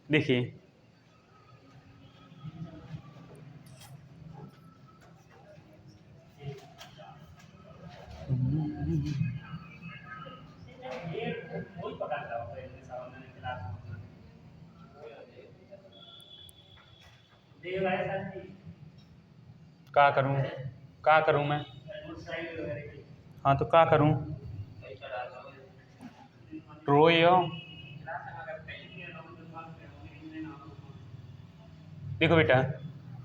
देखिए क्या करूं, क्या करूं मैं? हाँ तो क्या करूं? रोयो देखो बेटा,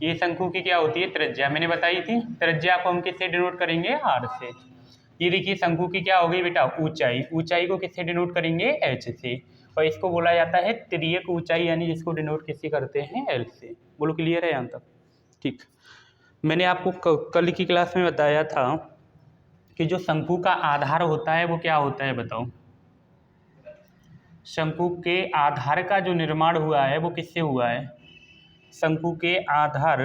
ये शंकु की क्या होती है? त्रिज्या। मैंने बताई थी त्रिज्या को हम किससे डिनोट करेंगे? आर से। ये देखिए शंकु की क्या हो गई बेटा? ऊंचाई। ऊंचाई को किससे डिनोट करेंगे? एच से। और इसको बोला जाता है तिर्यक ऊंचाई, यानी जिसको डिनोट किससे करते हैं? एल से। बोलो क्लियर है यहाँ तक? ठीक। मैंने आपको कल की क्लास में बताया था कि जो शंकु का आधार होता है वो क्या होता है बताओ? शंकु के आधार का जो निर्माण हुआ है वो किससे हुआ है? शंकु के आधार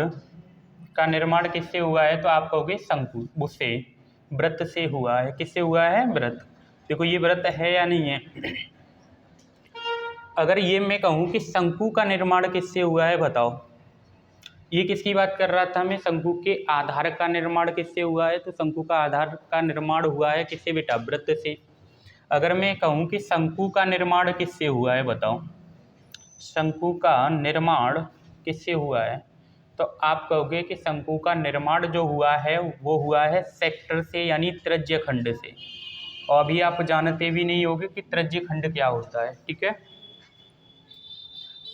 का निर्माण किससे हुआ है? तो आप कहोगे शंकु उससे, वृत्त से हुआ है। किससे हुआ है? वृत्त। देखो ये वृत्त है या नहीं है? अगर ये मैं कहूँ कि शंकु का निर्माण किससे हुआ है बताओ? ये किसकी बात कर रहा था मैं? शंकु के आधार का निर्माण किससे हुआ है? तो शंकु का आधार का निर्माण हुआ है किससे बेटा? वृत्त से। अगर मैं कहूँ कि शंकु का निर्माण किससे हुआ है बताओ? शंकु का निर्माण किससे हुआ है? तो आप कहोगे कि शंकु का निर्माण जो हुआ है वो हुआ है सेक्टर से, यानी त्रिज्य खंड से। और अभी आप जानते भी नहीं होगे कि त्रिज्य खंड क्या होता है। ठीक है,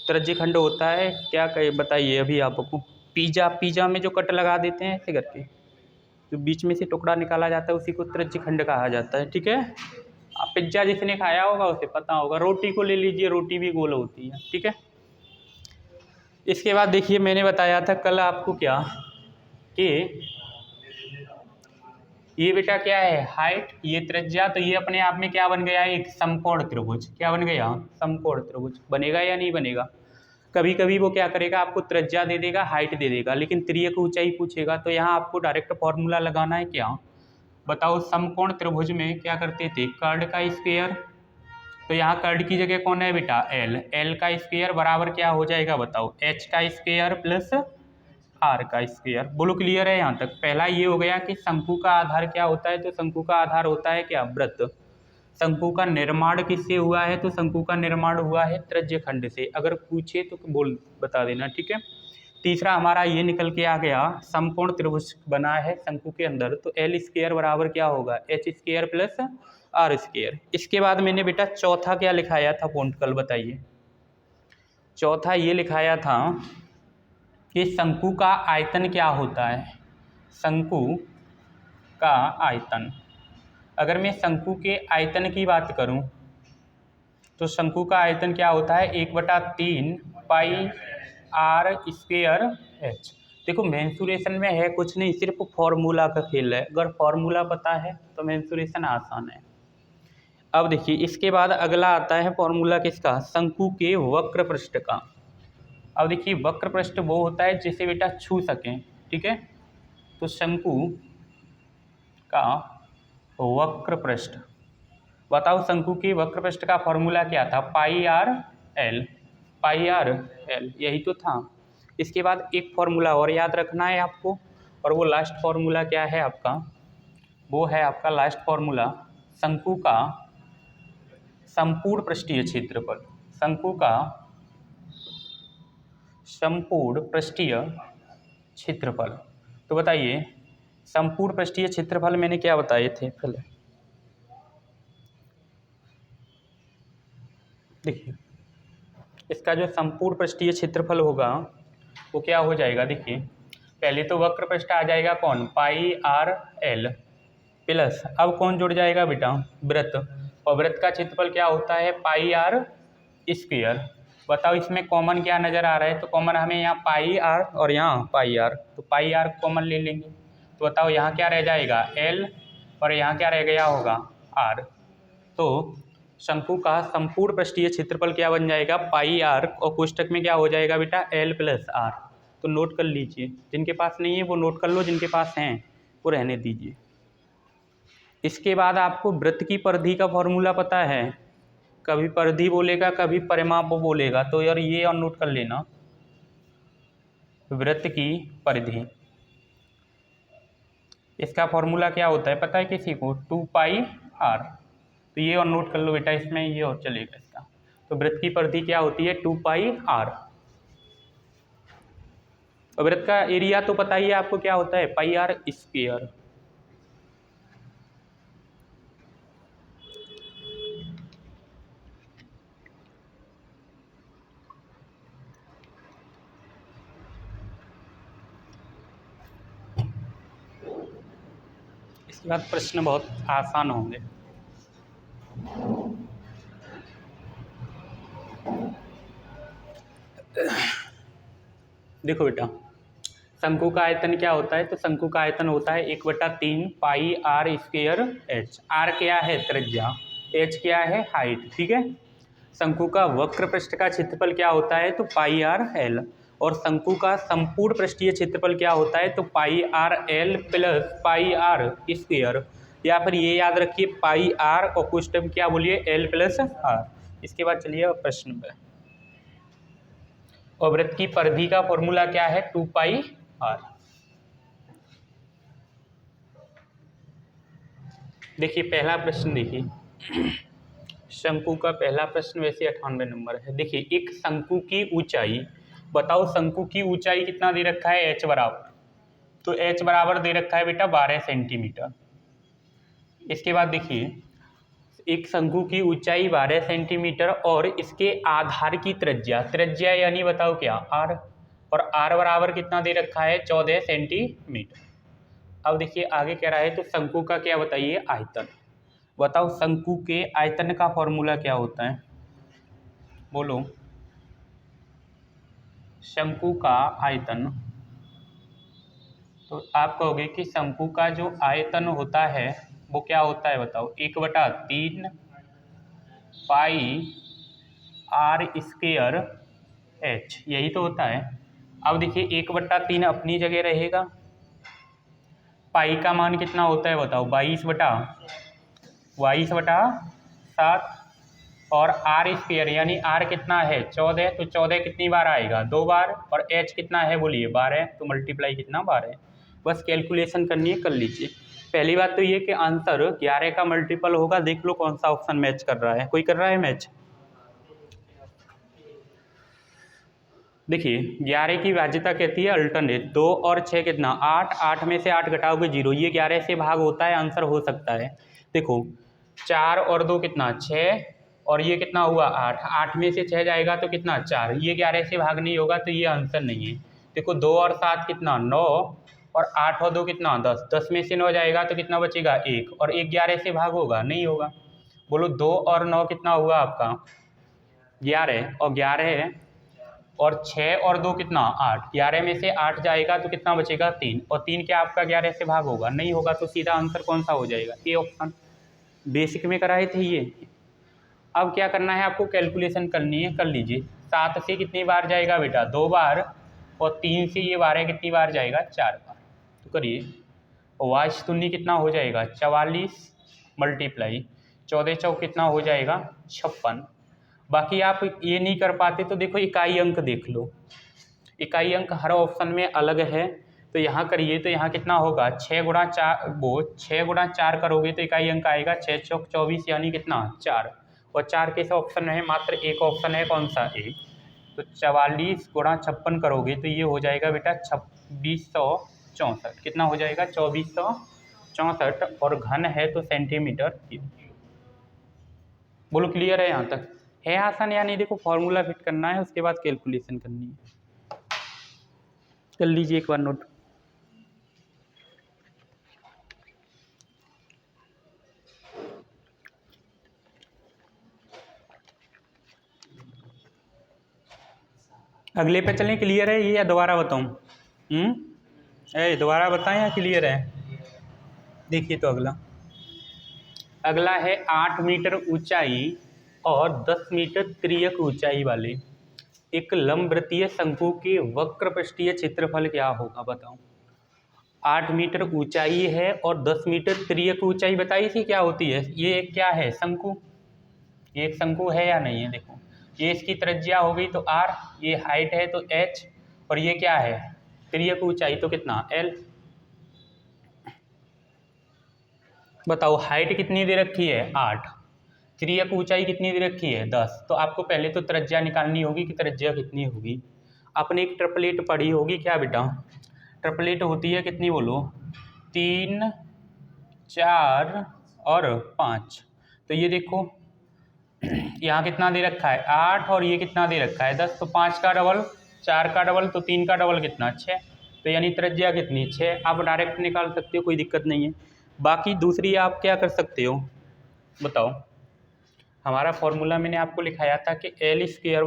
त्रिज्य खंड होता है क्या? कहे बताइए अभी आपको। पिज्जा, पिज्जा में जो कट लगा देते हैं ऐसे करके, जो बीच में से टुकड़ा निकाला जाता है उसी को त्रिज्य खंड कहा जाता है। ठीक है, आप पिज्जा जिसने खाया होगा उसे पता होगा। रोटी को ले लीजिए, रोटी भी गोल होती है। ठीक है, इसके बाद देखिए मैंने बताया था कल आपको क्या, कि ये बेटा क्या है? हाइट, ये त्रिज्या। तो ये अपने आप में क्या बन गया? एक समकोण त्रिभुज। क्या बन गया? समकोण त्रिभुज। बनेगा या नहीं बनेगा? कभी कभी वो क्या करेगा, आपको त्रिज्या दे देगा, हाइट दे देगा, लेकिन तिर्यक ऊंचाई पूछेगा तो यहाँ आपको डायरेक्ट फॉर्मूला लगाना है। क्या बताओ? समकोण त्रिभुज में क्या करते थे? कर्ड का स्क्वायर। तो यहाँ कर्ड की जगह कौन है बेटा? एल। एल का स्क्वायर बराबर क्या हो जाएगा बताओ? एच का स्क्वायर प्लस आर का स्क्वायर। बोलो क्लियर है यहाँ तक? पहला ये हो गया कि शंकु का आधार क्या होता है? तो शंकु का आधार होता है क्या? वृत्त। शंकु का निर्माण किससे हुआ है? तो शंकु का निर्माण हुआ है त्रिज्य खंड से। अगर पूछे तो बोल बता देना। ठीक है, तीसरा हमारा ये निकल के आ गया, समकोण त्रिभुज बना है शंकु के अंदर, तो एल स्क्वायर बराबर क्या होगा? H square plus R square. इसके बाद मैंने बेटा चौथा क्या लिखाया था पॉइंट कल? बताइए। चौथा ये लिखाया था कि शंकु का आयतन क्या होता है? शंकु का आयतन। अगर मैं शंकु के आयतन की बात करूं तो शंकु का आयतन क्या होता है? 1/3 पाई आर स्क्वायर एच। देखो मेंसुरेशन में है कुछ नहीं, सिर्फ फॉर्मूला का खेल है। अगर फॉर्मूला पता है तो मेंसुरेशन आसान है। अब देखिए इसके बाद अगला आता है फॉर्मूला किसका? शंकु के वक्र पृष्ठ का। अब देखिए वक्र पृष्ठ वो होता है जिसे बेटा छू सकें। ठीक है, तो शंकु का वक्र पृष्ठ, बताओ शंकु के वक्र पृष्ठ का फॉर्मूला क्या था? पाई आर एल। पाई आर एल, यही तो था। इसके बाद एक फॉर्मूला और याद रखना है आपको, और वो लास्ट फॉर्मूला क्या है आपका? वो है आपका लास्ट फॉर्मूला शंकु का संपूर्ण पृष्ठीय क्षेत्रफल। शंकु का संपूर्ण पृष्ठीय क्षेत्रफल। तो बताइए संपूर्ण पृष्ठीय क्षेत्रफल मैंने क्या बताए थे पहले? देखिए इसका जो संपूर्ण पृष्ठीय क्षेत्रफल होगा वो क्या हो जाएगा? देखिए पहले तो वक्र पृष्ठ आ जाएगा कौन? पाई आर एल प्लस, अब कौन जुड़ जाएगा बेटा? वृत्त। और वृत्त का क्षेत्रफल क्या होता है? पाई आर स्क्वायर। बताओ इसमें कॉमन क्या नज़र आ रहा है? तो कॉमन हमें यहाँ पाई आर और यहाँ पाई आर, तो पाई आर कॉमन ले लेंगे। तो बताओ यहाँ क्या रह जाएगा? एल, और यहाँ क्या रह गया होगा? आर। तो शंकु का संपूर्ण पृष्ठीय क्षेत्रफल क्या बन जाएगा? पाई आर, और कोष्टक में क्या हो जाएगा बेटा? L plus R. तो नोट कर लीजिए, जिनके पास नहीं है वो नोट कर लो, जिनके पास हैं वो रहने दीजिए। इसके बाद आपको वृत्त की परिधि का फॉर्मूला पता है? कभी परिधि बोलेगा, कभी परिमाप बोलेगा, तो यार ये और नोट कर लेना, वृत्त की परिधि। इसका फॉर्मूला क्या होता है पता है किसी को? 2πr। तो ये और नोट कर लो बेटा, इसमें ये और चलेगा इसका। तो वृत्त की परिधि क्या होती है? 2πr। और वृत्त का एरिया तो पता ही है आपको क्या होता है? πr square. इसके बाद प्रश्न बहुत आसान होंगे। देखो बेटा, शंकु का आयतन क्या होता है? तो शंकु का आयतन होता है 1/3 पाई आर स्क्वायर एच। आर क्या है? त्रिज्या। एच क्या है? हाइट। ठीक है। शंकु का वक्र पृष्ठ का क्षेत्रफल क्या होता है? तो पाई आर एल। और शंकु का संपूर्ण पृष्ठीय क्षेत्रफल क्या होता है? तो pi r l plus pi r square. या फिर ये याद रखिए, पाई आर और कुछ टाइम क्या बोलिए? L plus R. इसके बाद चलिए प्रश्न पे। और वृत्त की परिधि का फॉर्मूला क्या है? 2πr। देखिए पहला प्रश्न, देखिए शंकु का पहला प्रश्न वैसे 98 नंबर है। देखिए, एक शंकु की ऊंचाई बताओ। शंकु की ऊंचाई कितना दे रखा है? h बराबर। तो h बराबर दे रखा है बेटा 12 सेंटीमीटर। इसके बाद देखिए, एक शंकु की ऊंचाई 12 सेंटीमीटर और इसके आधार की त्रिज्या, त्रिज्या यानी बताओ क्या? r। और r बराबर कितना दे रखा है? 14 सेंटीमीटर। अब देखिए आगे कह रहा है, तो शंकु का क्या बताइए? आयतन। बताओ शंकु के आयतन का फॉर्मूला क्या होता है? बोलो। शंकु का आयतन, तो आप कहोगे कि शंकु का जो आयतन होता है वो क्या होता है? बताओ। 1/3 पाई आर स्क्वायर एच, यही तो होता है। अब देखिए 1/3 अपनी जगह रहेगा। पाई का मान कितना होता है बताओ? 22/7। और आर स्क्वायर यानी आर कितना है? 14। तो 14 कितनी बार आएगा? 2 बार। और एच कितना है बोलिए? 12। तो मल्टीप्लाई कितना? 12। बस कैलकुलेशन करनी है, कर लीजिए। पहली बात तो ये कि आंसर 11 का मल्टीपल होगा। देख लो कौन सा ऑप्शन मैच कर रहा है। कोई कर रहा है मैच? देखिए 11 की भाज्यता कहती है अल्टरनेट। 2 और 6 कितना? 8। 8 में से 8 घटाओगे 0। ये 11 से भाग होता है, आंसर हो सकता है। देखो 4 और 2 कितना? 6। और ये कितना हुआ? 8। 8 में से 6 जाएगा तो कितना? 4। ये 11 से भाग नहीं होगा, तो ये आंसर नहीं है। देखो 2 और 7 कितना? 9। और 8 और 2 कितना? 10। 10 में से 9 जाएगा तो कितना बचेगा? 1। और 1 11 से भाग होगा? नहीं होगा। बोलो 2 और 9 कितना हुआ आपका? 11। और 11 और 6 और 2 कितना? 8। 11 में से 8 जाएगा तो कितना बचेगा? 3। और 3 क्या आपका 11 से भाग होगा? नहीं होगा। तो सीधा आंसर कौन सा हो जाएगा? A option. बेसिक में कराए थे ये। अब क्या करना है आपको? कैलकुलेशन करनी है, कर लीजिए। 7 से कितनी बार जाएगा बेटा? 2 बार। और 3 से ये 12 कितनी बार जाएगा? 4 बार। तो करिए। वाई शून्य कितना हो जाएगा? 44 मल्टीप्लाई 14 चौक कितना हो जाएगा? 56। बाकी आप ये नहीं कर पाते तो देखो इकाई अंक देख लो। इकाई अंक हर ऑप्शन में अलग है। तो यहाँ करिए, तो यहाँ कितना होगा? 6 गुणा 4, वो 6 गुणा 4 करोगे तो इकाई अंक आएगा 6 चौक 24 यानी कितना? 4। और 4 किस ऑप्शन है? मात्र एक ऑप्शन है, कौन सा? ए। तो 44 गुणा 56 करोगे तो ये हो जाएगा बेटा 2664। कितना हो जाएगा? 2464। और घन है तो सेंटीमीटर। बोलो क्लियर है यहाँ तक? है आसान या नहीं? देखो फॉर्मूला फिट करना है, उसके बाद कैलकुलेशन करनी है। कर लीजिए एक बार नोट। अगले पे चलें? क्लियर है ये या दोबारा बताऊं? दोबारा बताएं या क्लियर है? देखिए तो अगला है 8 मीटर ऊंचाई और 10 मीटर तिर्यक ऊंचाई वाले एक लंबवृत्तीय शंकु के वक्र पृष्ठीय क्षेत्रफल क्या होगा? बताओ। 8 मीटर ऊंचाई है और 10 मीटर तिर्यक ऊंचाई बताई थी क्या होती है? ये क्या है? शंकु। ये एक शंकु है या नहीं है? देखो ये इसकी त्रिज्या हो गई तो r, ये हाइट है तो h, और ये क्या है तिर्यक ऊंचाई तो कितना l। बताओ हाइट कितनी दे रखी है 8, तिर्यक ऊंचाई कितनी दे रखी है 10। तो आपको पहले तो त्रिज्या निकालनी होगी कि त्रिज्या कितनी होगी। आपने एक ट्रिपलेट पढ़ी होगी क्या बेटा? ट्रिपलेट होती है कितनी बोलो? 3, 4 और 5। तो ये देखो यहाँ कितना दे रखा है 8 और ये कितना दे रखा है 10। तो 5 का डबल, 4 का डबल, तो 3 का डबल कितना 6। तो यानी त्रिज्या कितनी 6। आप डायरेक्ट निकाल सकते हो, कोई दिक्कत नहीं है। बाकी दूसरी आप क्या कर सकते हो बताओ? हमारा फॉर्मूला मैंने आपको लिखाया था कि एल स्क्वायर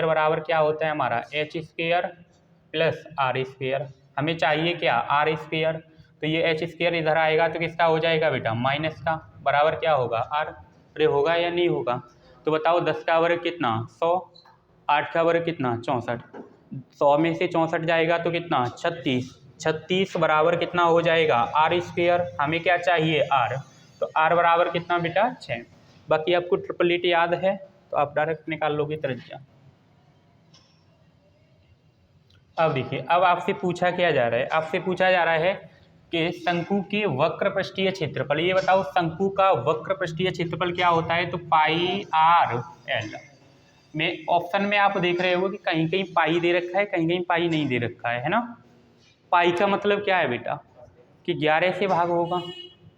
बराबर क्या होता है हमारा H square plus R square. हमें चाहिए क्या आर स्क्वायर। तो ये एच स्क्वायर इधर आएगा तो किसका हो जाएगा बेटा माइनस का, बराबर क्या होगा आर। अरे होगा या नहीं होगा? तो बताओ 10 का वर्ग कितना 100, 8 का वर्ग कितना 64, 100 में से 64 जाएगा तो कितना 36, 36 बराबर कितना हो जाएगा आर स्क्वायर। हमें क्या चाहिए आर, तो आर बराबर कितना बेटा 6। बाकी आपको ट्रिपलेट याद है तो आप डायरेक्ट निकाल लोगे त्रिज्या। अब देखिए अब आपसे पूछा क्या जा रहा है, आपसे पूछा जा रहा है कि शंकु के वक्र पृष्ठीय क्षेत्रफल। ये बताओ शंकु का वक्र पृष्ठीय क्षेत्रफल क्या होता है? तो पाई आर एल में ऑप्शन में आप देख रहे हो कि कहीं कहीं पाई दे रखा है, कहीं कहीं पाई नहीं दे रखा है ना। पाई का मतलब क्या है बेटा कि 11 से भाग होगा।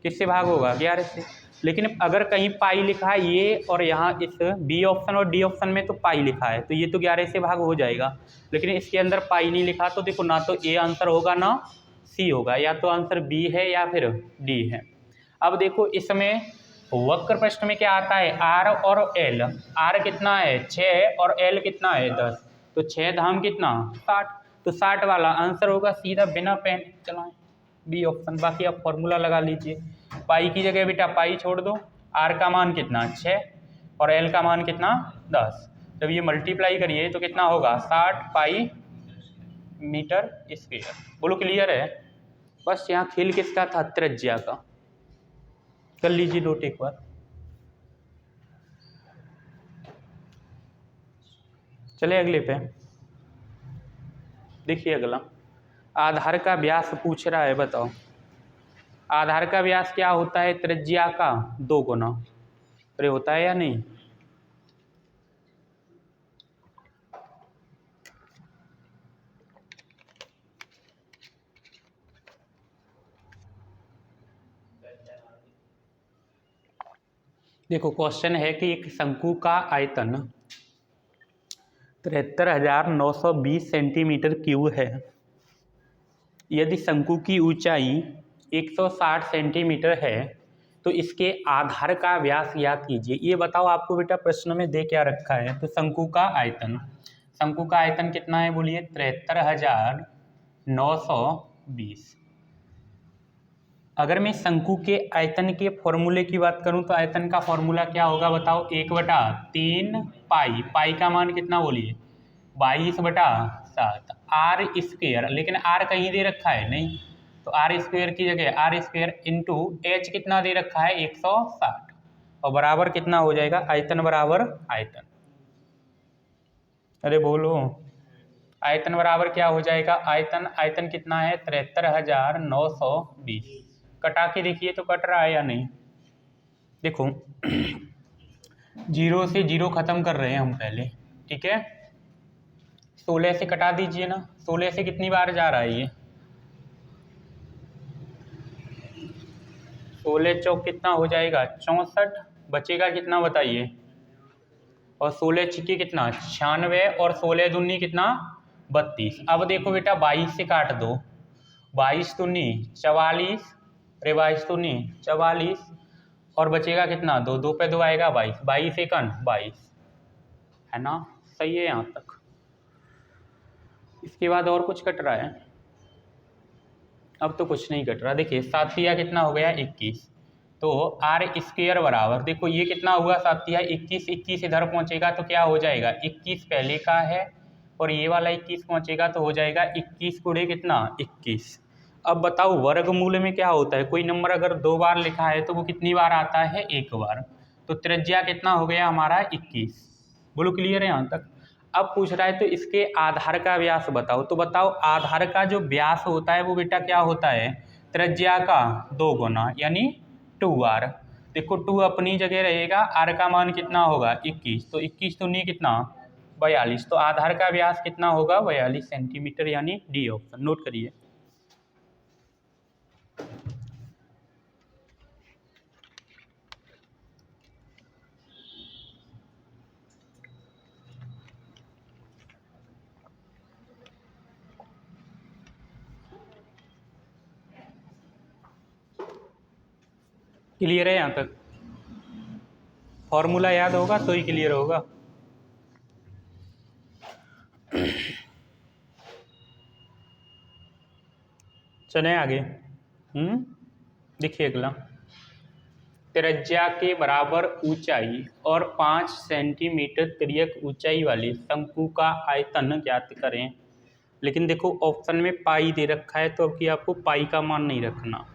किससे भाग होगा 11 से। लेकिन अगर कहीं पाई लिखा है ये और यहाँ इस बी ऑप्शन और डी ऑप्शन में तो पाई लिखा है तो ये तो 11 से भाग हो जाएगा। लेकिन इसके अंदर पाई नहीं लिखा तो देखो ना तो ए आंसर होगा ना सी होगा, या तो आंसर बी है या फिर डी है। अब देखो इसमें वक्र प्रश्न में क्या आता है आर और एल। आर कितना है 6 और एल कितना है 10। तो 6 धाम कितना 60, तो 60 वाला आंसर होगा सीधा बिना पेन चलाएं बी ऑप्शन। बाकी आप फॉर्मूला लगा लीजिए। पाई की जगह बेटा पाई छोड़ दो, आर का मान कितना 6 और एल का मान कितना 10। जब ये मल्टीप्लाई करिए तो कितना होगा 60 पाई मीटर स्क्वायर। बोलो क्लियर है? बस यहाँ खेल किसका था त्रिज्या का। कर लीजिए नोट एक बार। चले अगले पे देखिए अगला आधार का व्यास पूछ रहा है। बताओ आधार का व्यास क्या होता है त्रिज्या का 2 गुना। अरे होता है या नहीं? देखो क्वेश्चन है कि एक शंकु का आयतन 73,920 सेंटीमीटर क्यूब है। यदि शंकु की ऊंचाई 160 सेंटीमीटर है तो इसके आधार का व्यास ज्ञात कीजिए। ये बताओ आपको बेटा प्रश्न में दे क्या रखा है। तो शंकु का आयतन कितना है बोलिए 73,920। अगर मैं शंकु के आयतन के फॉर्मूले की बात करूं तो आयतन का फॉर्मूला क्या होगा बताओ 1/3 पाई। पाई का मान कितना बोलिए 22/7 आर स्क्वायर। लेकिन आर कहीं दे रखा है नहीं तो आर स्क्वायर की जगह आर स्क्वायर इंटू एच कितना दे रखा है 160 और बराबर कितना हो जाएगा आयतन बराबर आयतन। अरे बोलो आयतन बराबर क्या हो जाएगा आयतन कितना है 73,920। कटा के देखिए तो कट रहा है या नहीं। देखो 0 से 0 खत्म कर रहे हैं हम पहले, ठीक है। 16 से कटा दीजिए ना। 16 से कितनी बार जा रहा है ये 16 चौक कितना हो जाएगा 64, बचेगा कितना बताइए। और 16 छिक्के कितना 96 और 16 दूनी कितना 32। अब देखो बेटा 22 से काट दो 22 दूनी 44, अरे 22 दूनी 44 और बचेगा कितना 2 2 पे 2 आएगा 22, 22 एकन 22 है ना। सही है यहाँ तक। इसके बाद और कुछ कट रहा है? अब तो कुछ नहीं कट रहा। देखिए 7 तिया कितना हो गया 21। तो आर स्क्वायर बराबर देखो ये कितना हुआ 7 तिया 21, 21 इधर पहुँचेगा तो क्या हो जाएगा 21 पहले का है और ये वाला 21 पहुँचेगा तो हो जाएगा 21 गुणे कितना 21। अब बताओ वर्गमूल में क्या होता है, कोई नंबर अगर 2 बार लिखा है तो वो कितनी बार आता है 1 बार। तो त्रिज्या कितना हो गया हमारा 21। बोलो क्लियर है यहाँ तक। अब पूछ रहा है तो इसके आधार का व्यास बताओ। तो बताओ आधार का जो व्यास होता है वो बेटा क्या होता है, त्रिज्या का 2 गुना यानी 2r। देखो 2 अपनी जगह रहेगा, r का मान कितना होगा 21, तो 21 दूनी कितना 42। तो आधार का व्यास कितना होगा 42 सेंटीमीटर यानी डी ऑप्शन। नोट करिए। क्लियर है यहाँ तक? फॉर्मूला याद होगा तो ही क्लियर होगा। चलें आगे। देखिए अगला, त्रिज्या के बराबर ऊंचाई और 5 सेंटीमीटर तिर्यक ऊंचाई वाले शंकु का आयतन ज्ञात करें। लेकिन देखो ऑप्शन में पाई दे रखा है, तो अब कि आपको पाई का मान नहीं रखना।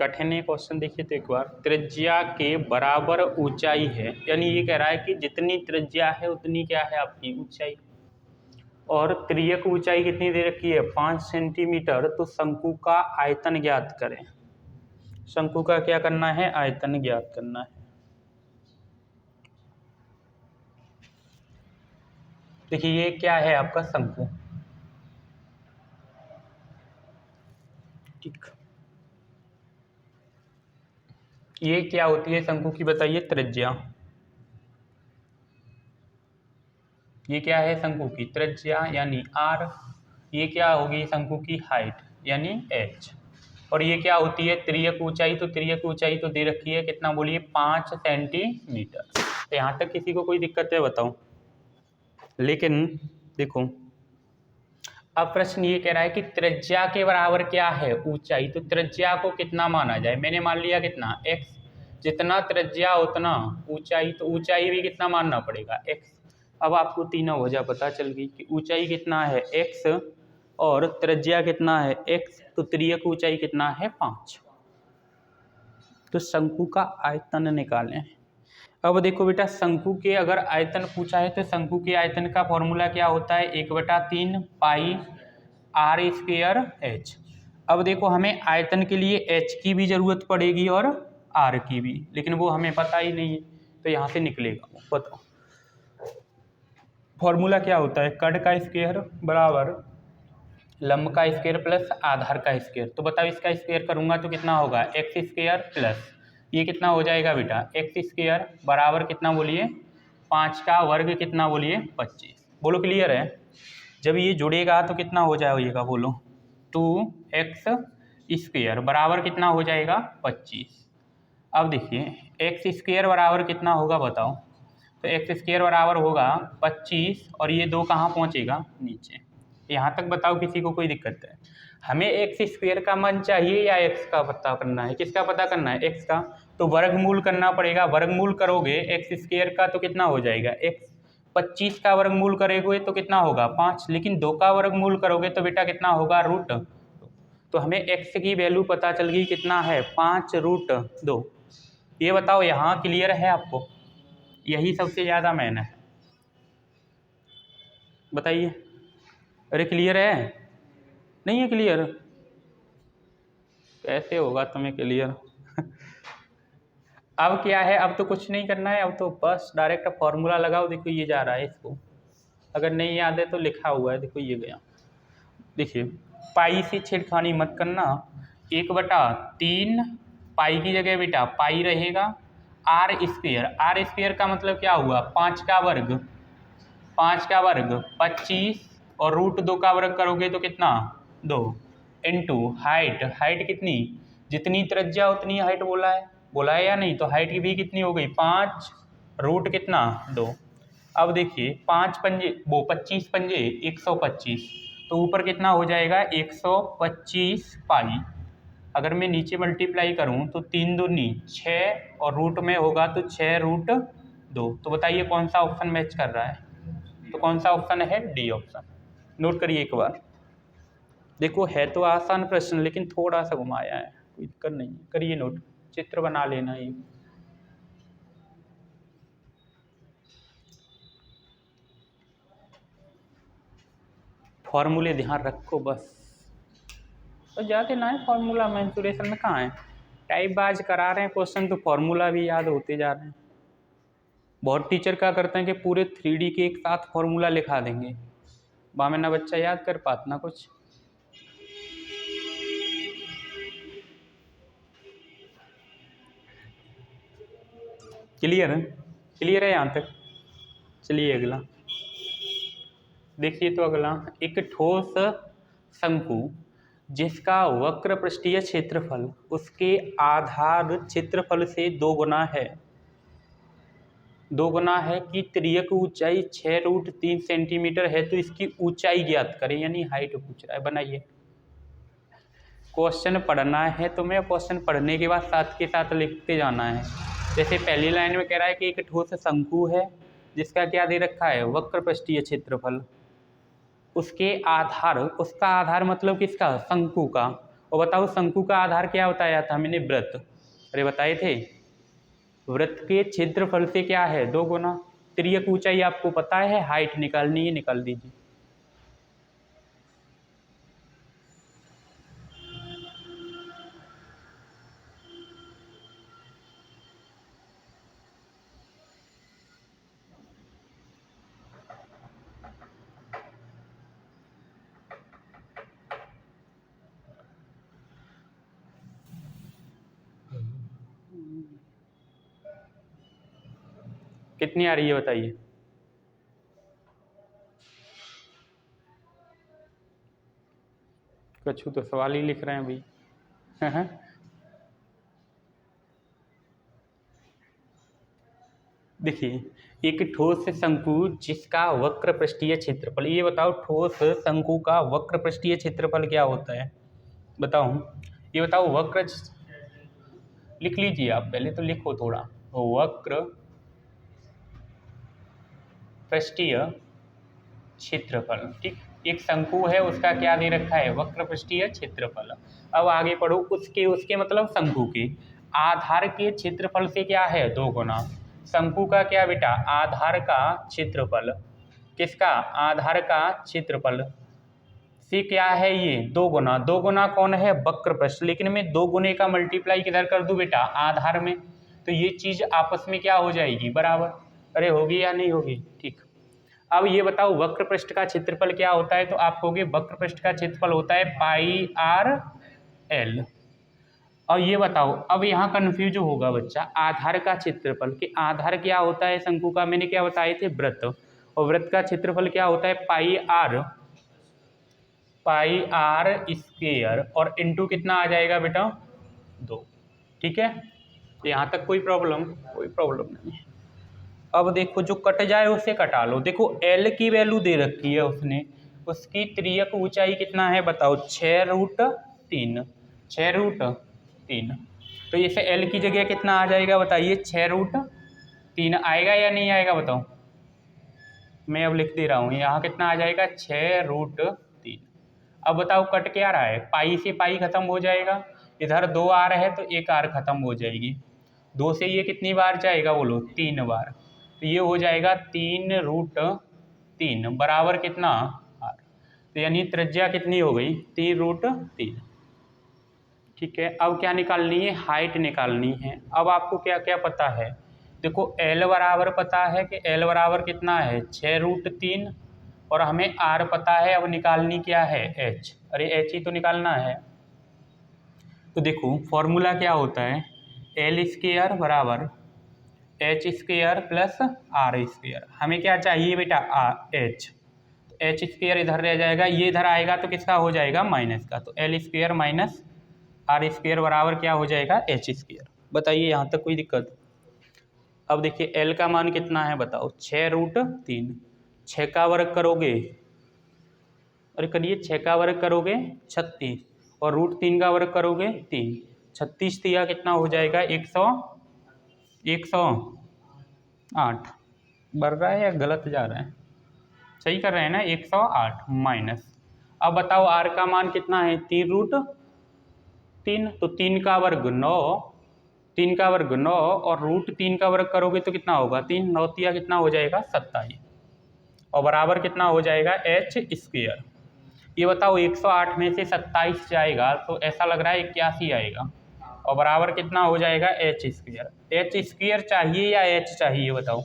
कठिन है क्वेश्चन। देखिए तो एक बार, त्रिज्या के बराबर ऊंचाई है, यानी ये कह रहा है कि जितनी त्रिज्या है उतनी क्या है आपकी ऊंचाई, और तिर्यक ऊंचाई कितनी दे रखी है 5 सेंटीमीटर। तो शंकु का आयतन ज्ञात करें। शंकु का क्या करना है, आयतन ज्ञात करना है। देखिए ये क्या है आपका शंकु, ठीक। ये क्या होती है शंकु की बताइए, त्रिज्या। ये क्या है शंकु की त्रिज्या यानी r। ये क्या होगी शंकु की हाइट यानी h। और ये क्या होती है तिर्यक ऊंचाई। तो तिर्यक ऊंचाई तो दे रखी है कितना बोलिए 5 सेंटीमीटर। तो यहाँ तक किसी को कोई दिक्कत है बताओ। लेकिन देखो अब प्रश्न ये कह रहा है कि त्रिज्या के बराबर क्या है ऊंचाई। तो त्रिज्या को कितना माना जाए, मैंने मान लिया कितना x। जितना त्रिज्या उतना ऊंचाई, तो ऊंचाई भी कितना मानना पड़ेगा x। अब आपको तीनों वजह पता चल गई कि ऊंचाई कितना है x और त्रिज्या कितना है x, तो तिर्यक ऊंचाई कितना है 5। तो शंकु का आयतन निकालें। अब देखो बेटा शंकु के अगर आयतन पूछा है तो शंकु के आयतन का फॉर्मूला क्या होता है 1/3 पाई r स्क्वायर h। अब देखो हमें आयतन के लिए h की भी जरूरत पड़ेगी और r की भी, लेकिन वो हमें पता ही नहीं है, तो यहाँ से निकलेगा। बताओ फॉर्मूला क्या होता है, कर्ण का स्क्वायर बराबर लंब का स्क्वायर प्लस आधार का स्क्वायर। तो बताओ इसका स्क्वायर करूंगा तो कितना होगा एक्स स्क्वायर प्लस ये कितना हो जाएगा बेटा एक्स स्क्वायर बराबर कितना बोलिए 5 का वर्ग कितना बोलिए 25। बोलो क्लियर है। जब ये जुड़ेगा तो कितना हो जाएगा बोलो 2x स्क्वायर बराबर कितना हो जाएगा 25। अब देखिए एक्स स्क्वायर बराबर कितना होगा बताओ। तो एक्स स्क्वायर बराबर होगा 25 और ये 2 कहाँ पहुँचेगा नीचे। यहाँ तक बताओ किसी को कोई दिक्कत है। हमें एक्स स्क्वायर का मान चाहिए या एक्स का पता करना है, किसका पता करना है एक्स का। तो वर्गमूल करना पड़ेगा, वर्गमूल करोगे एक्स स्क्वायर का तो कितना हो जाएगा एक्स। 25 का वर्गमूल करोगे तो कितना होगा 5, लेकिन 2 का वर्गमूल करोगे तो बेटा कितना होगा रूट। तो हमें एक्स की वैल्यू पता चल गई कितना है 5√2। ये बताओ यहाँ क्लियर है आपको, यही सबसे ज़्यादा मैन है, बताइए। अरे क्लियर है, नहीं है क्लियर, कैसे होगा तुम्हें क्लियर। अब क्या है, अब तो कुछ नहीं करना है, अब तो बस डायरेक्ट फॉर्मूला लगाओ। देखो ये जा रहा है इसको, अगर नहीं याद है तो लिखा हुआ है, देखो ये गया। देखिए पाई से छेड़खानी मत करना। 1/3 पाई की जगह बेटा पाई रहेगा आर स्क्वायर का मतलब क्या हुआ 5 का वर्ग 25 और √2 का वर्ग करोगे तो कितना 2 इंटू हाइट कितनी जितनी त्रिज्या उतनी हाइट बोला है या नहीं। तो हाइट की भी कितनी हो गई 5 रूट कितना 2। अब देखिए 5 पंजे वो 25 पंजे 125, तो ऊपर कितना हो जाएगा 125 पाई। अगर मैं नीचे मल्टीप्लाई करूं तो 3 दूनी 6 और रूट में होगा तो 6√2। तो बताइए कौन सा ऑप्शन मैच कर रहा है। तो कौन सा ऑप्शन है डी ऑप्शन। नोट करिए एक बार। देखो है तो आसान प्रश्न लेकिन थोड़ा सा घुमाया है, कोई दिक्कत नहीं है, करिए नोट, चित्र बना लेना ये। फॉर्मूले ध्यान रखो बस, तो जाके ना है फॉर्मूला मेंसुरेशन में कहाँ है, टाइप बाज करा रहे हैं क्वेश्चन तो फॉर्मूला भी याद होते जा रहे हैं। बहुत टीचर क्या करते हैं कि पूरे 3D के एक साथ फॉर्मूला लिखा देंगे, वहाँ में ना बच्चा याद कर पाता ना कुछ। क्लियर है, क्लियर है यहाँ तक। चलिए अगला देखिए, तो अगला एक ठोस शंकु जिसका वक्र पृष्ठीय क्षेत्रफल उसके आधार क्षेत्रफल से 2 गुना है, 2 गुना है कि तिर्यक ऊंचाई 6√3 सेंटीमीटर है, तो इसकी ऊंचाई ज्ञात करें, यानी हाइट पूछ रहा है। बनाइए, क्वेश्चन पढ़ना है तो मैं क्वेश्चन पढ़ने के बाद साथ के साथ लिखते जाना है। जैसे पहली लाइन में कह रहा है कि एक ठोस शंकु है जिसका क्या दे रखा है, वक्र पृष्ठीय क्षेत्रफल, उसके आधार, उसका आधार मतलब किसका, शंकु का। और बताओ शंकु का आधार क्या बताया था मैंने, वृत्त, अरे बताए थे, वृत्त के क्षेत्रफल से क्या है 2 गुना। तिर्यक ऊंचाई आपको पता है, हाइट निकालनी है, निकाल दीजिए। कितनी आ रही है बताइए। कछु तो सवाल ही लिख रहे हैं भाई। देखिए, एक ठोस शंकु जिसका वक्र पृष्ठीय क्षेत्रफल, ये बताओ ठोस शंकु का वक्र पृष्ठीय क्षेत्रफल क्या होता है, बताओ ये बताओ। वक्र लिख लीजिए आप, पहले तो लिखो थोड़ा, वक्र पृष्ठीय क्षेत्रफल, ठीक। एक शंकु है उसका क्या दे रखा है, वक्र पृष्ठीय क्षेत्रफल। अब आगे पढ़ो, उसके उसके मतलब शंकु के आधार के क्षेत्रफल से क्या है 2 गुना। शंकु का क्या बेटा, आधार का क्षेत्रफल, किसका, आधार का क्षेत्रफल से क्या है ये 2 गुना। 2 गुना कौन है, वक्र पृष्ठ, लेकिन मैं 2 गुने का मल्टीप्लाई किधर कर दूं बेटा, आधार में, तो ये चीज आपस में क्या हो जाएगी, बराबर। अरे होगी या नहीं होगी, ठीक। अब ये बताओ वक्र पृष्ठ का क्षेत्रफल क्या होता है, तो आप कहोगे वक्र पृष्ठ का क्षेत्रफल होता है πr/l। और ये बताओ, अब यहाँ कन्फ्यूज होगा बच्चा, आधार का क्षेत्रफल, कि आधार क्या होता है शंकु का, मैंने क्या बताए थे, वृत्त, और वृत्त का क्षेत्रफल क्या होता है πr², और इंटू कितना आ जाएगा बेटा 2, ठीक है। तो यहाँ तक कोई प्रॉब्लम नहीं है। अब देखो, जो कट जाए उसे कटा लो। देखो L की वैल्यू दे रखी है उसने, उसकी तिर्यक ऊंचाई कितना है बताओ, 6√3, 6√3। तो इसे L की जगह कितना आ जाएगा बताइए, 6√3 आएगा या नहीं आएगा बताओ। मैं अब लिख दे रहा हूँ, यहाँ कितना आ जाएगा 6√3। अब बताओ कट क्या रहा है, पाई से पाई खत्म हो जाएगा, इधर 2 आर है तो 1 आर खत्म हो जाएगी, 2 से ये कितनी बार जाएगा बोलो, 3 बार, तो ये हो जाएगा 3√3 बराबर कितना आर। तो यानी त्रिज्या कितनी हो गई, 3√3, ठीक है। अब क्या निकालनी है, हाइट निकालनी है। अब आपको क्या क्या पता है, देखो L बराबर पता है कि L बराबर कितना है 6√3, और हमें R पता है, अब निकालनी क्या है H, अरे H ही तो निकालना है। तो देखो फॉर्मूला क्या होता है, L² बराबर H² प्लस R²। हमें क्या चाहिए बेटा, H, तो H² इधर रह जाएगा, ये इधर आएगा तो किसका हो जाएगा, माइनस का, तो L² माइनस R² बराबर क्या हो जाएगा, H²। बताइए यहाँ तक कोई दिक्कत। अब देखिए L का मान कितना है बताओ, 6√3, 6 का वर्ग करोगे, अरे करिए 6 का वर्ग करोगे 36, और √3 का वर्ग करोगे 3, 36 दिया कितना हो जाएगा 108। बढ़ रहा है या गलत जा रहा है, सही कर रहे हैं ना, 108 माइनस। अब बताओ R का मान कितना है, 3√3, तो 3 का वर्ग 9, 3 का वर्ग 9, और √3 का वर्ग करोगे तो कितना होगा, 3, 9 कितना हो जाएगा 27, और बराबर कितना हो जाएगा H²। ये बताओ 108 में से 27 जाएगा तो ऐसा लग रहा है 81 आएगा, और बराबर कितना हो जाएगा एच स्क्वायर। एच स्क्वायर चाहिए या एच चाहिए बताओ,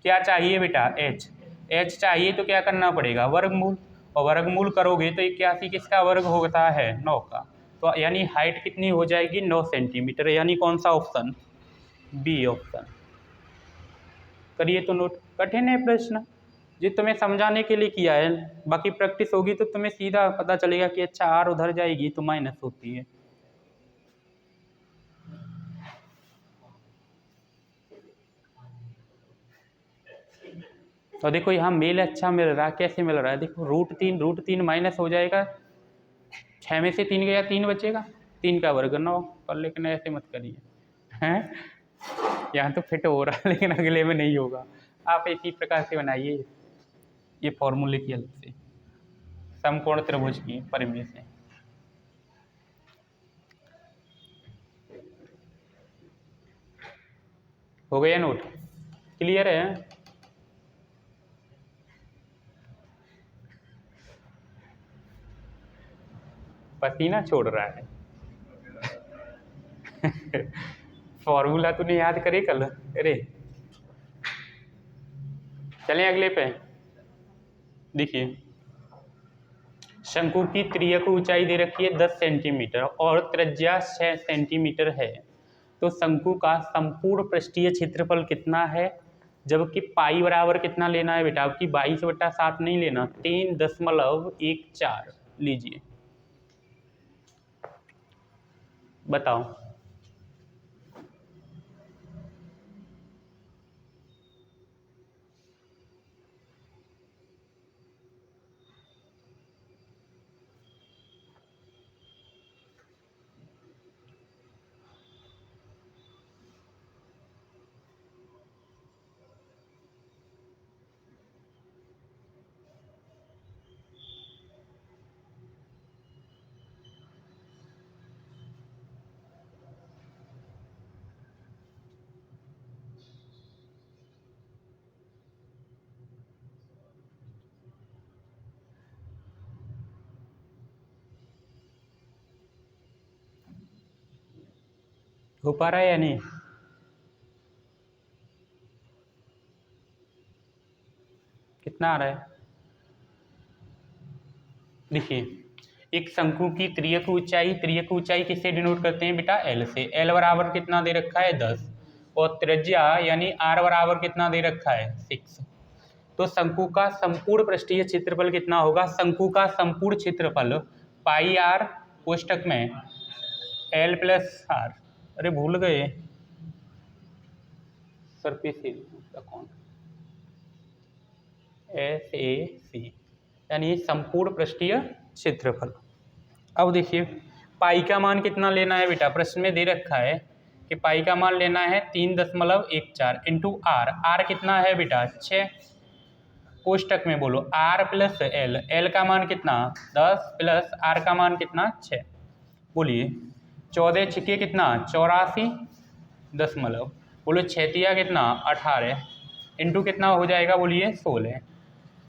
क्या चाहिए बेटा एच। एच चाहिए तो क्या करना पड़ेगा वर्गमूल, और वर्गमूल करोगे तो 81 किसका वर्ग होता है 9 का, तो यानी हाइट कितनी हो जाएगी 9 सेंटीमीटर, यानी कौन सा ऑप्शन बी ऑप्शन। करिए तो नोट, कठिन है प्रश्न, जी तुम्हें समझाने के लिए किया है, बाकी प्रैक्टिस होगी तो तुम्हें सीधा पता चलेगा कि अच्छा आर उधर जाएगी तो माइनस होती है। तो देखो यहाँ मेल अच्छा मिल रहा है, कैसे मिल रहा है देखो, रूट तीन माइनस हो जाएगा, 6 में से 3 गया 3 बचेगा, 3 का वर्ग 9 पर, लेकिन ऐसे मत करिए हैं, यहाँ तो फिट हो रहा है लेकिन अगले में नहीं होगा। आप इसी प्रकार से बनाइए, ये फॉर्मूले की हेल्प से समकोण त्रिभुज की परिमेय से। हो गया नोट, क्लियर है। पसीना छोड़ रहा है फॉर्मूला तूने याद करे कल, अरे चलें अगले पे। देखिए शंकु की त्रियक ऊंचाई दे रखी है 10 सेंटीमीटर और त्रिज्या 6 सेंटीमीटर है, तो शंकु का संपूर्ण पृष्ठीय क्षेत्रफल कितना है, जबकि पाई बराबर कितना लेना है बेटा, आपकी 22/7 नहीं लेना, 3.14 लीजिए, बताओ। हो पा रहा है या नहीं, कितना आ रहा है देखिए, एक शंकु की त्रियक ऊंचाई किससे डिनोट करते हैं बेटा एल से, एल बराबर कितना दे रखा है 10, और त्रिज्या यानी आर बराबर कितना दे रखा है 6, तो शंकु का संपूर्ण पृष्ठीय क्षेत्रफल कितना होगा, शंकु का संपूर्ण क्षेत्रफल पाई आर कोष्टक में एल प्लस आर, अरे भूल गए सरफेस एरिया कौन, एस ए सी, यानी संपूर्ण पृष्ठीय क्षेत्रफल। अब देखिए पाई का मान कितना लेना है बेटा, प्रश्न में दे रखा है कि पाई का मान लेना है 3.14 इंटू आर, आर कितना है बेटा 6, कोष्टक में बोलो आर प्लस एल, एल का मान कितना 10 प्लस आर का मान कितना 6, बोलिए 14 छिके कितना 84 दशमलव, बोलो 6 कितना 18 इंटू कितना हो जाएगा बोलिए 16,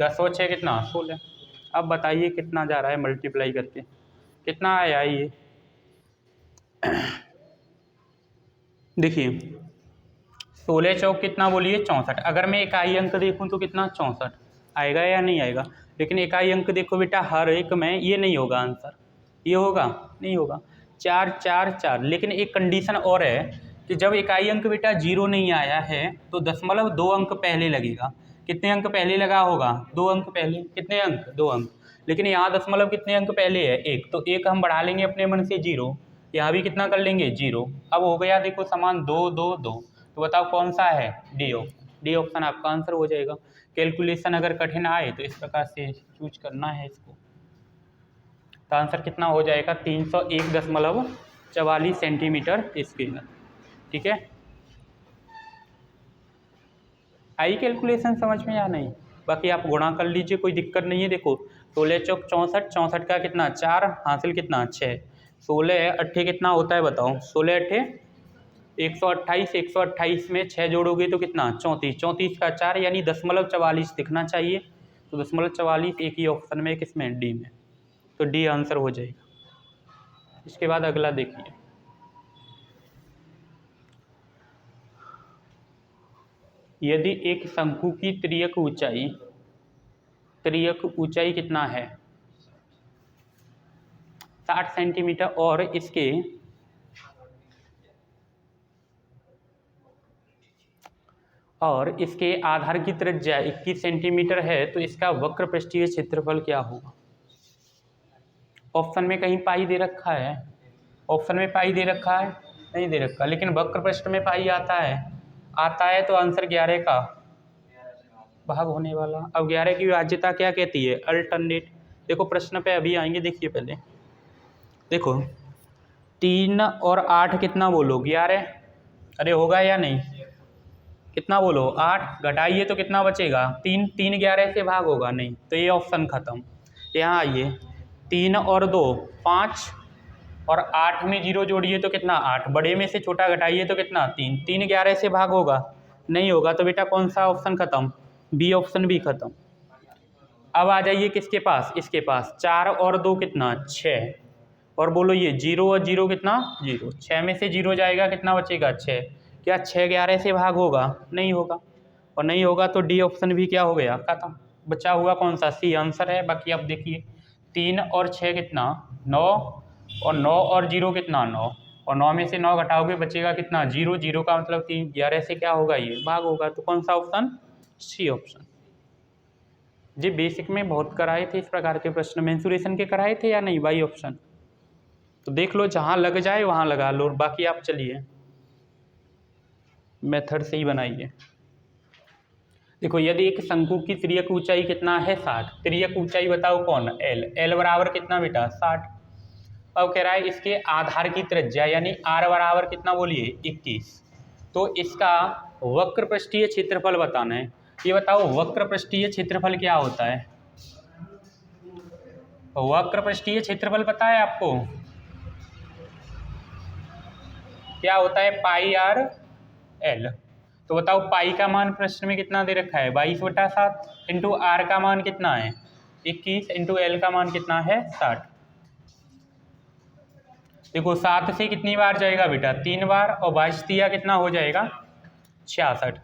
10 और 6 कितना 16। अब बताइए कितना जा रहा है मल्टीप्लाई करके, कितना आया ये देखिए 16 चौक कितना बोलिए 64, अगर मैं इकाई अंक देखूं तो कितना 64 आएगा या नहीं आएगा, लेकिन इकाई अंक देखो बेटा हर एक में ये नहीं होगा आंसर, ये होगा नहीं होगा, 4 4 4, लेकिन एक कंडीशन और है कि जब इकाई अंक बेटा 0 नहीं आया है तो दशमलव 2 अंक पहले लगेगा, कितने अंक पहले लगा होगा 2 अंक पहले, कितने अंक 2 अंक, लेकिन यहाँ दशमलव कितने अंक पहले है 1, तो 1 हम बढ़ा लेंगे अपने मन से 0, यहाँ भी कितना कर लेंगे 0, अब हो गया देखो समान 2 2 2, तो बताओ कौन सा है डी ऑप्शन, डी ऑप्शन आपका आंसर हो जाएगा। कैलकुलेशन अगर कठिन आए तो इस प्रकार से चूज करना है इसको, तो आंसर कितना हो जाएगा 301.44 सेंटीमीटर स्क्वायर, ठीक है। आई कैलकुलेशन समझ में या नहीं, बाकी आप गुणा कर लीजिए कोई दिक्कत नहीं है। देखो 16 चौक 64, 64 का कितना 4 हासिल कितना 6, 16 अट्ठे कितना होता है बताओ, 16 अट्ठे 128, 128 में 6 जोड़ोगे तो कितना 34, 34 का 4 यानी 0.44 दिखना चाहिए, तो 0.44 एक ही ऑप्शन में किसमें डी में, तो डी आंसर हो जाएगा। इसके बाद अगला देखिए, यदि एक शंकु की तिर्यक ऊंचाई कितना है 60 सेंटीमीटर और इसके आधार की त्रिज्या 21 सेंटीमीटर है, तो इसका वक्र पृष्ठीय क्षेत्रफल क्या होगा। ऑप्शन में कहीं पाई दे रखा है, ऑप्शन में पाई दे रखा है, नहीं दे रखा, लेकिन वक्र पृष्ठ में पाई आता है तो आंसर 11 का भाग होने वाला। अब 11 की विभाज्यता क्या कहती है, अल्टरनेट। देखो प्रश्न पे अभी आएंगे, देखिए पहले देखो 3 और 8 कितना बोलो 11, अरे होगा या नहीं, कितना बोलो 8, घटाइए तो कितना बचेगा 3, 3 11 से भाग होगा नहीं, तो ये ऑप्शन खत्म। यहाँ आइए 3 और 2 5 और 8 में 0 जोड़िए तो कितना 8, बड़े में से छोटा घटाइए तो कितना 3, 3 11 से भाग होगा नहीं होगा, तो बेटा कौन सा ऑप्शन खत्म, बी ऑप्शन भी खत्म। अब आ जाइए किसके पास, इसके पास 4 और 2 कितना 6, और बोलो ये 0 और 0 कितना 0, 6 में से 0 जाएगा कितना बचेगा 6, क्या 6 11 से भाग होगा नहीं होगा, और नहीं होगा तो डी ऑप्शन भी क्या हो गया खत्म। बचा हुआ कौन सा, सी आंसर है। बाकी आप देखिए 3 और 6 कितना 9, और 9 और 0 कितना 9, और 9 में से 9 घटाओगे बचेगा कितना 0, 0 का मतलब 3, 11 से क्या होगा ये भाग होगा, तो कौन सा ऑप्शन, सी ऑप्शन। जी बेसिक में बहुत कराए थे इस प्रकार के प्रश्न, मेंसुरेशन के कराए थे या नहीं, बाई ऑप्शन, तो देख लो जहाँ लग जाए वहाँ लगा लो, बाकी आप चलिए मेथड से ही बनाइए। देखो यदि एक शंकु की तिर्यक ऊंचाई कितना है 60, तिर्यक ऊंचाई बताओ कौन, एल बराबर कितना बेटा 60। अब कह रहा है इसके आधार की त्रिज्या यानी आर बराबर कितना बोलिए 21, तो इसका वक्र पृष्ठीय क्षेत्रफल बताना है। ये बताओ वक्र पृष्ठीय क्षेत्रफल क्या होता है, वक्र पृष्ठीय क्षेत्रफल पता है आपको क्या होता है, पाई आर एल। तो बताओ पाई का मान प्रश्न में कितना दे रखा है 22/7, इंटू आर का मान कितना है 21, इंटू एल का मान कितना है 60। देखो 7 से कितनी बार जाएगा बेटा 3 बार, और 22 दिया कितना हो जाएगा 66,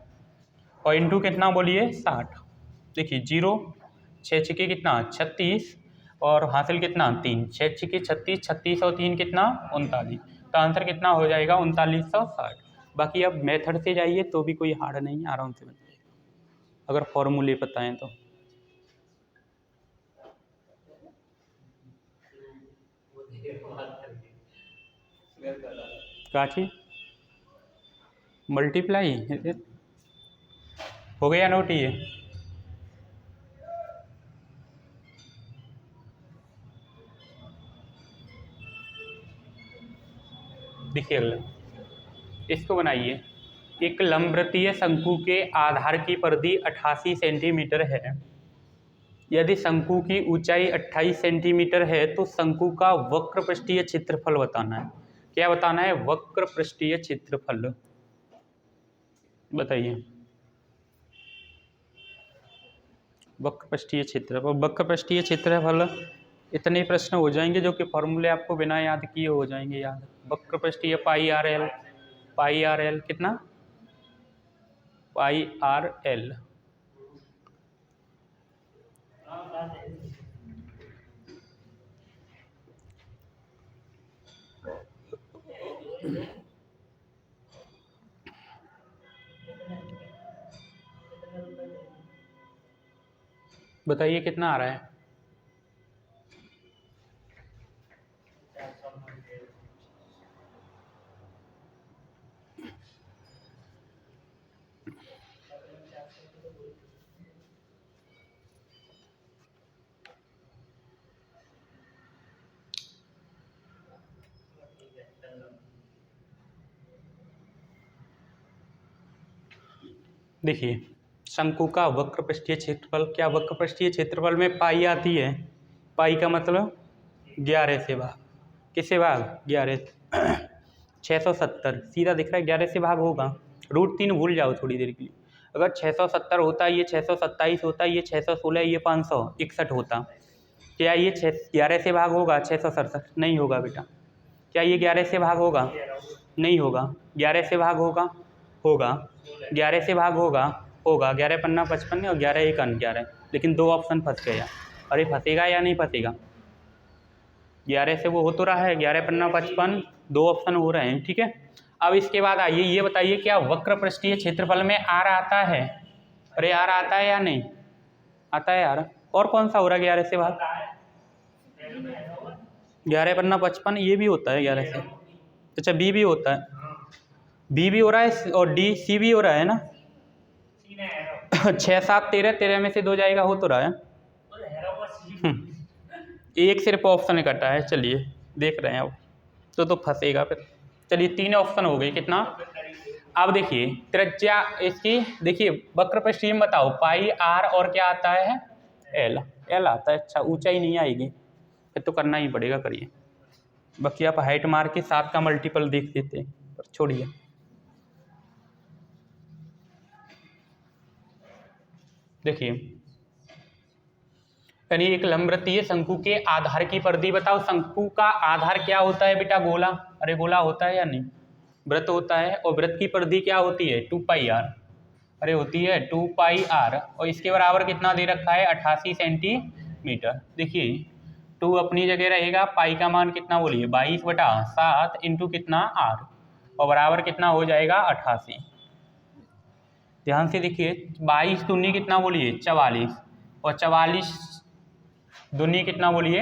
और इंटू कितना बोलिए 60। देखिए 0 6 छिके कितना 36, और हासिल कितना 3, 6 छिके 36, 36 और 3 कितना 39, तो आंसर कितना हो जाएगा 3960। बाकी अब मेथड से जाइए तो भी कोई हार्ड नहीं है, आराम से बन जाएगा अगर फॉर्मूले पता है तो। काची मल्टीप्लाई हो गया नोट ये, देखिए अगला इसको बनाइए। एक लंबवृत्तीय शंकु के आधार की परिधि 88 सेंटीमीटर है, यदि शंकु की ऊंचाई 28 सेंटीमीटर है तो शंकु का वक्र पृष्ठीय क्षेत्रफल बताना है। क्या बताना है, वक्र पृष्ठीय क्षेत्रफल बताइए। वक्र पृष्ठीय क्षेत्रफल, वक्र पृष्ठीय क्षेत्रफल इतने प्रश्न हो जाएंगे जो कि फॉर्मूले आपको बिना याद किए हो जाएंगे याद। वक्र पृष्ठीय पाई आर एल कितना पाई आर एल, बताइए कितना आ रहा है। देखिए शंकु का वक्र पृष्ठीय क्षेत्रफल, क्या वक्र पृष्ठीय क्षेत्रफल में पाई आती है, पाई का मतलब 11 से भाग, किससे भाग 11 670 सीधा दिख रहा है, 11 से भाग होगा, √3 भूल जाओ थोड़ी देर के लिए। अगर 670 होता, ये 627 होता, ये 616, ये 561 होता, क्या ये 11 से भाग होगा? 667 नहीं होगा बेटा। क्या ये 11 से भाग होगा? नहीं होगा। 11 से भाग होगा? होगा। 11 से भाग होगा? होगा। 11 पन्ना 55 और 11 एक 11, लेकिन 2 ऑप्शन फंस गया। अरे फंसेगा या नहीं फंसेगा? 11 से वो हो तो रहा है, 11 पन्ना 55, 2 ऑप्शन हो रहे हैं, ठीक है। अब इसके बाद आइए ये बताइए, क्या वक्र पृष्ठीय क्षेत्रफल में आर आता है? अरे आर आता है या नहीं आता है यार? और कौन सा हो रहा है 11 से भाग? 11 पन्ना 55 ये भी होता है 11 से। अच्छा बी भी होता है, बी भी हो रहा है और डी सी भी हो रहा है ना। 6 7 13, 13 में से 2 जाएगा, हो तो रहा है। एक सिर्फ ऑप्शन कटा है, चलिए देख रहे हैं अब। तो फंसेगा फिर। चलिए 3 ऑप्शन हो गए, कितना? अब देखिए त्रिज्या इसकी, देखिए वक्र पृष्ठीय में बताओ, पाई आर और क्या आता है? एल। एल आता है। अच्छा ऊंचाई नहीं आएगी, फिर तो करना ही पड़ेगा, करिए। बाकी आप हाइट मार के 7 का मल्टीपल देख लेते, पर छोड़िए। देखिए यानी एक लंबवृत्तीय शंकु के आधार की परिधि बताओ। शंकु का आधार क्या होता है बेटा? गोला। अरे गोला होता है या नहीं? वृत्त होता है, और वृत्त की परिधि क्या होती है? 2 पाई आर। अरे होती है 2 पाई आर, और इसके बराबर कितना दे रखा है? 88 सेंटीमीटर। देखिए 2 अपनी जगह रहेगा, पाई का मान कितना बोलिए? 22/7 इंटू कितना? आर, और बराबर कितना हो जाएगा? 88। ध्यान से देखिए, 22 दूनी कितना बोलिए? 44, और 44 दूनी कितना बोलिए?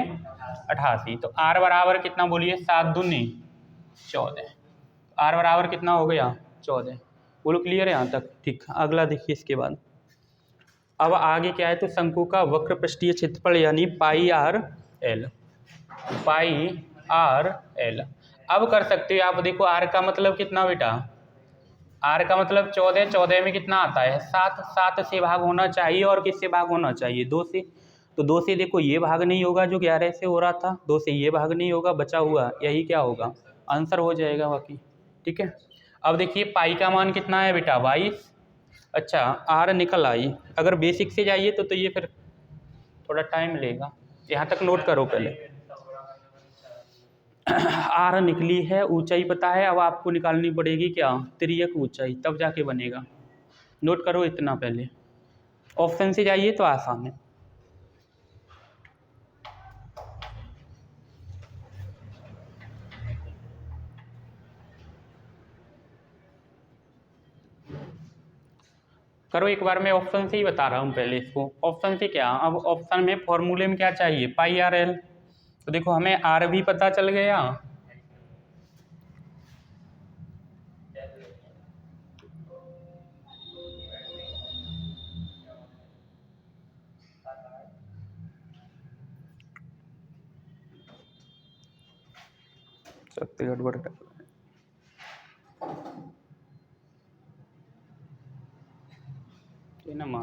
88। तो आर बराबर कितना बोलिए? 7 दूनी 14। आर बराबर कितना हो गया? 14। बोलो क्लियर है यहाँ तक? ठीक। अगला देखिए इसके बाद। अब आगे क्या है, तो शंकु का वक्र पृष्ठीय क्षेत्रफल यानी पाई आर एल। पाई आर एल। अब कर सकते हो आप, देखो आर का मतलब कितना बेटा? आर का मतलब 14, 14 में कितना आता है? 7। 7 से भाग होना चाहिए, और किससे भाग होना चाहिए? 2 से। तो 2 से देखो ये भाग नहीं होगा जो 11 से हो रहा था, 2 से ये भाग नहीं होगा, बचा हुआ यही क्या होगा? आंसर हो जाएगा बाकी, ठीक है। अब देखिए पाई का मान कितना है बेटा? 22। अच्छा आर निकल आई, अगर बेसिक से जाइए तो ये फिर थोड़ा टाइम लेगा, यहाँ तक नोट करो पहले। आर निकली है, ऊंचाई पता है, अब आपको निकालनी पड़ेगी क्या? तिर्यक ऊंचाई, तब जाके बनेगा। नोट करो इतना पहले, ऑप्शन से जाइए तो आसान है। करो एक बार, मैं ऑप्शन से ही बता रहा हूँ पहले इसको। ऑप्शन से क्या, अब ऑप्शन में फॉर्मूले में क्या चाहिए? पाई आर एल। तो देखो हमें आर भी पता चल गया, सबसे गड़बड़ कर ना मार